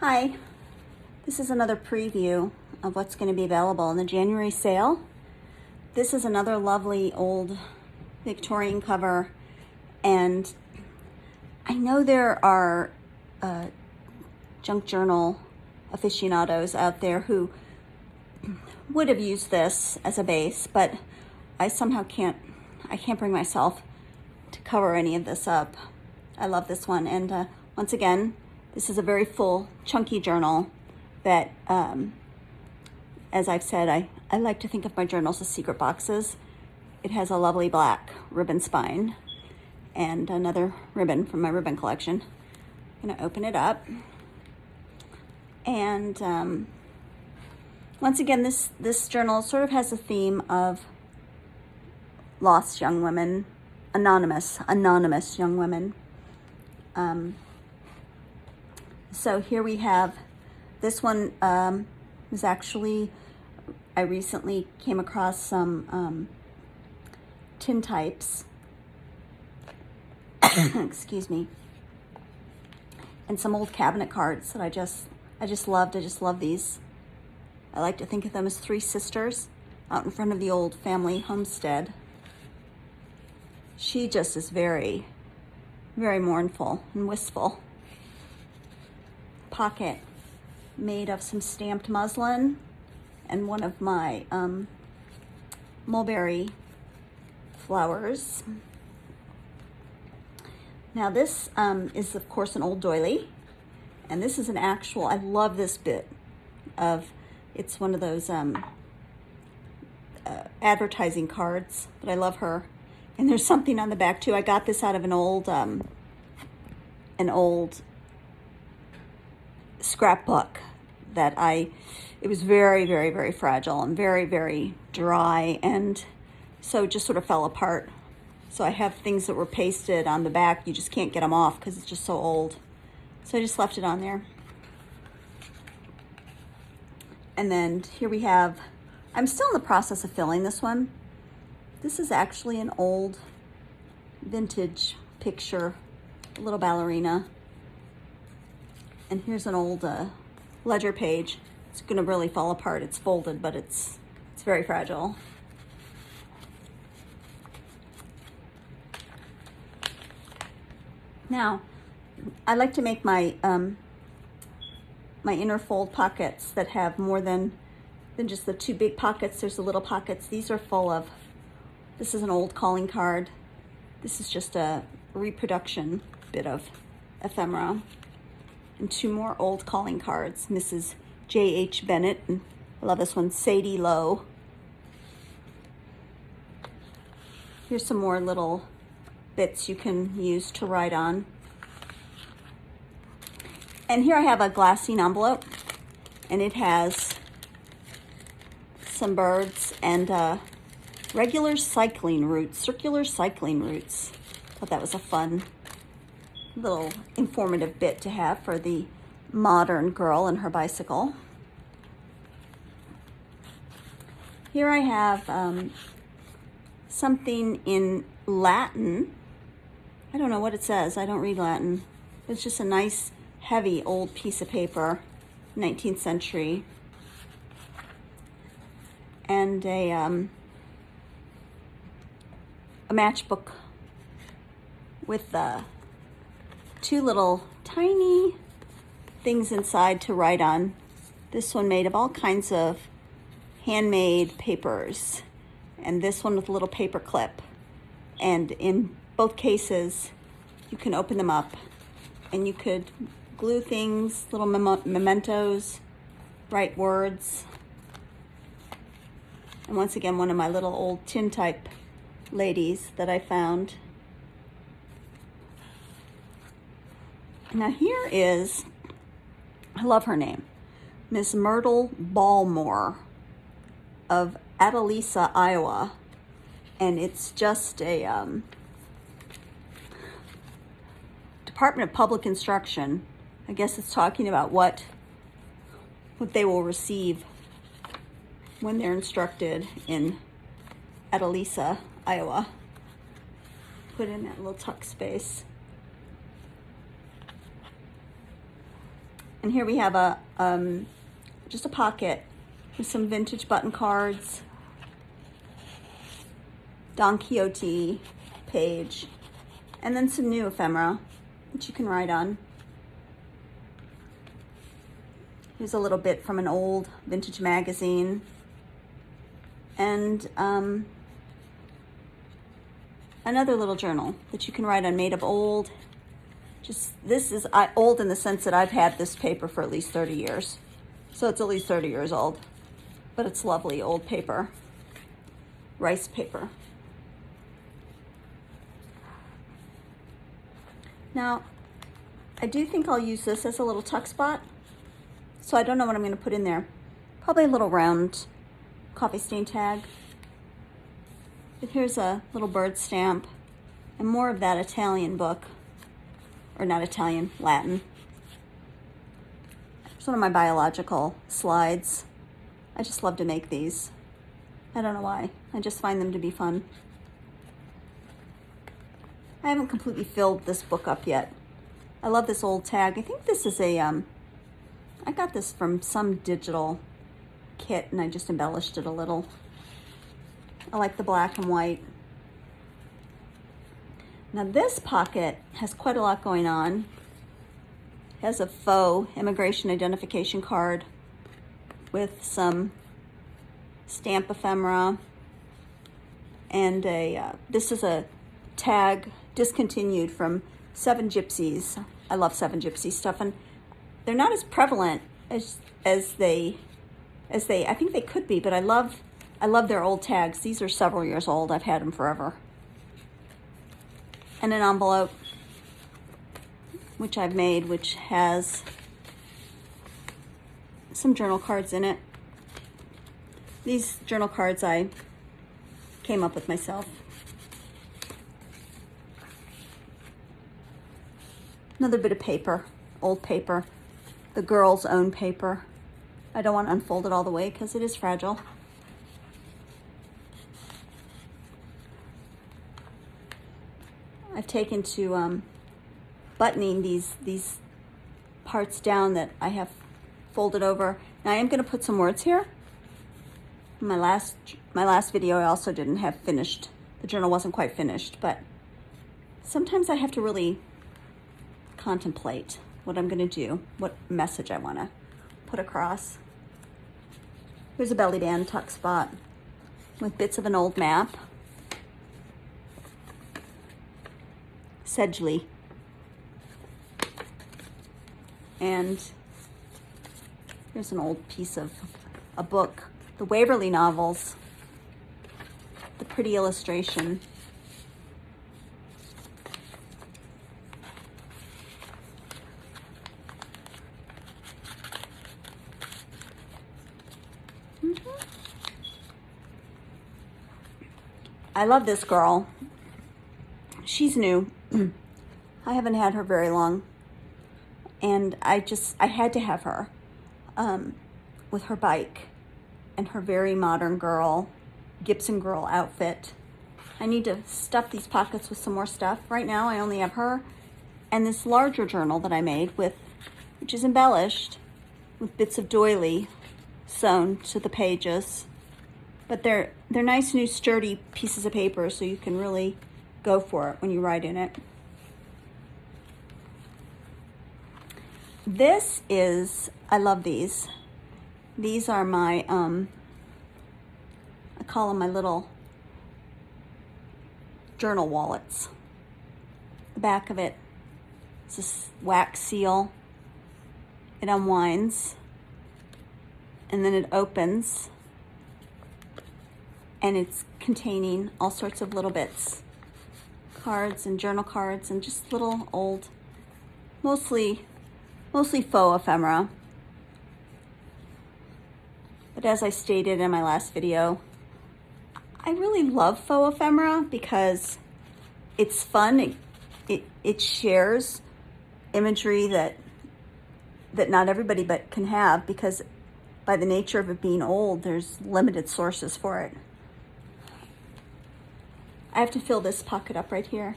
Hi, this is another preview of what's going to be available in the January sale. This is another lovely old Victorian cover, and I know there are junk journal aficionados out there who would have used this as a base, but I somehow can't bring myself to cover any of this up. I love this one, and once again, this is a very full, chunky journal that, as I've said, I like to think of my journals as secret boxes. It has a lovely black ribbon spine and another ribbon from my ribbon collection. I'm gonna open it up. And once again, this journal sort of has a theme of lost young women, anonymous young women. So here we have, this one is actually, I recently came across some tintypes, excuse me, and some old cabinet cards that I just loved. I just love these. I like to think of them as three sisters out in front of the old family homestead. She just is very, very mournful and wistful. Pocket made of some stamped muslin and one of my mulberry flowers. Now this is of course an old doily, and this is an actual, I love this bit of, it's one of those advertising cards, but I love her. And there's something on the back too. I got this out of an old scrapbook that it was very, very, very fragile and very, very dry, and so it just sort of fell apart. So I have things that were pasted on the back. You just can't get them off because it's just so old. So I just left it on there. And then here we have, I'm still in the process of filling this one. This is actually an old vintage picture, a little ballerina. And here's an old ledger page. It's gonna really fall apart. It's folded, but it's very fragile. Now, I like to make my my inner fold pockets that have more than just the two big pockets. There's the little pockets. These are full of, this is an old calling card. This is just a reproduction bit of ephemera. And two more old calling cards. Mrs. J.H. Bennett, and I love this one, Sadie Lowe. Here's some more little bits you can use to write on. And here I have a glassine envelope, and it has some birds and regular cycling routes, circular cycling routes. Thought that was a fun little informative bit to have for the modern girl and her bicycle. Here I have something in Latin. I don't know what it says. I don't read Latin. It's just a nice, heavy, old piece of paper, 19th century. And a matchbook with two little tiny things inside to write on. This one made of all kinds of handmade papers, and this one with a little paper clip. And in both cases, you can open them up and you could glue things, little mementos, write words. And once again, one of my little old tintype ladies that I found. Now here is, I love her name, Miss Myrtle Ballmore of Adeliza, Iowa. And it's just a Department of Public Instruction. I guess it's talking about what they will receive when they're instructed in Adeliza, Iowa. Put in that little tuck space. And here we have a just a pocket with some vintage button cards, Don Quixote page, and then some new ephemera that you can write on. Here's a little bit from an old vintage magazine. And another little journal that you can write on, made of old. This is old in the sense that I've had this paper for at least 30 years. So it's at least 30 years old. But it's lovely old paper. Rice paper. Now, I do think I'll use this as a little tuck spot. So I don't know what I'm going to put in there. Probably a little round coffee stain tag. But here's a little bird stamp and more of that Italian book. Or not Italian, Latin. It's one of my biological slides. I just love to make these. I don't know why. I just find them to be fun. I haven't completely filled this book up yet. I love this old tag. I think this is I got this from some digital kit and I just embellished it a little. I like the black and white. Now this pocket has quite a lot going on. It has a faux immigration identification card with some stamp ephemera and this is a tag discontinued from Seven Gypsies. I love Seven Gypsies stuff, and they're not as prevalent as they I think they could be, but I love their old tags. These are several years old. I've had them forever. And an envelope, which I've made, which has some journal cards in it. These journal cards I came up with myself. Another bit of paper, old paper, the girl's own paper. I don't want to unfold it all the way because it is fragile. I've taken to buttoning these parts down that I have folded over. Now I am going to put some words here. My last video I also didn't have finished. The journal wasn't quite finished, but sometimes I have to really contemplate what I'm going to do, what message I want to put across. Here's a belly band tuck spot with bits of an old map. Sedgley. And here's an old piece of a book, the Waverley novels, the pretty illustration. I love this girl. She's new. I haven't had her very long. And I had to have her with her bike and her very modern girl, Gibson girl outfit. I need to stuff these pockets with some more stuff. Right now I only have her and this larger journal that I made which is embellished with bits of doily sewn to the pages. But they're nice new sturdy pieces of paper, so you can really go for it when you write in it. This is, I love these. These are my, I call them my little journal wallets. The back of it is this wax seal. It unwinds and then it opens. And it's containing all sorts of little bits. Cards and journal cards and just little old, mostly faux ephemera. But as I stated in my last video, I really love faux ephemera because it's fun. It shares imagery that not everybody but can have, because by the nature of it being old, there's limited sources for it. I have to fill this pocket up right here.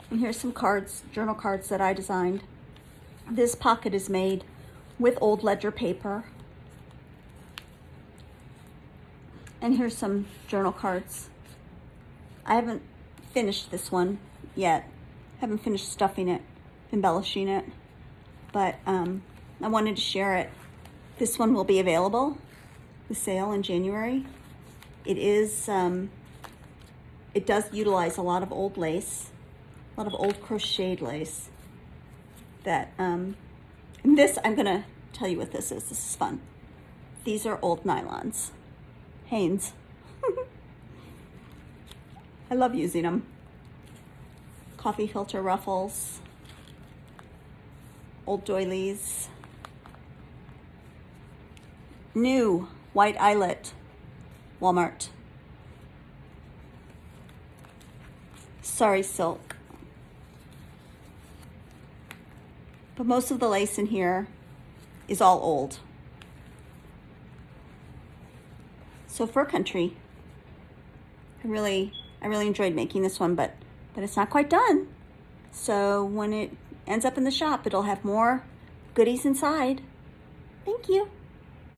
And here's some cards, journal cards that I designed. This pocket is made with old ledger paper. And here's some journal cards. I haven't finished this one yet. Haven't finished stuffing it, embellishing it, but I wanted to share it. This one will be available, the sale in January. It is, it does utilize a lot of old lace, a lot of old crocheted lace. That, and this, I'm gonna tell you what this is. This is fun. These are old nylons. Hanes. I love using them. Coffee filter ruffles, old doilies, new white eyelet, Walmart, sorry silk. But most of the lace in here is all old. So fur country. I really enjoyed making this one, but it's not quite done. So when it ends up in the shop, it'll have more goodies inside. Thank you.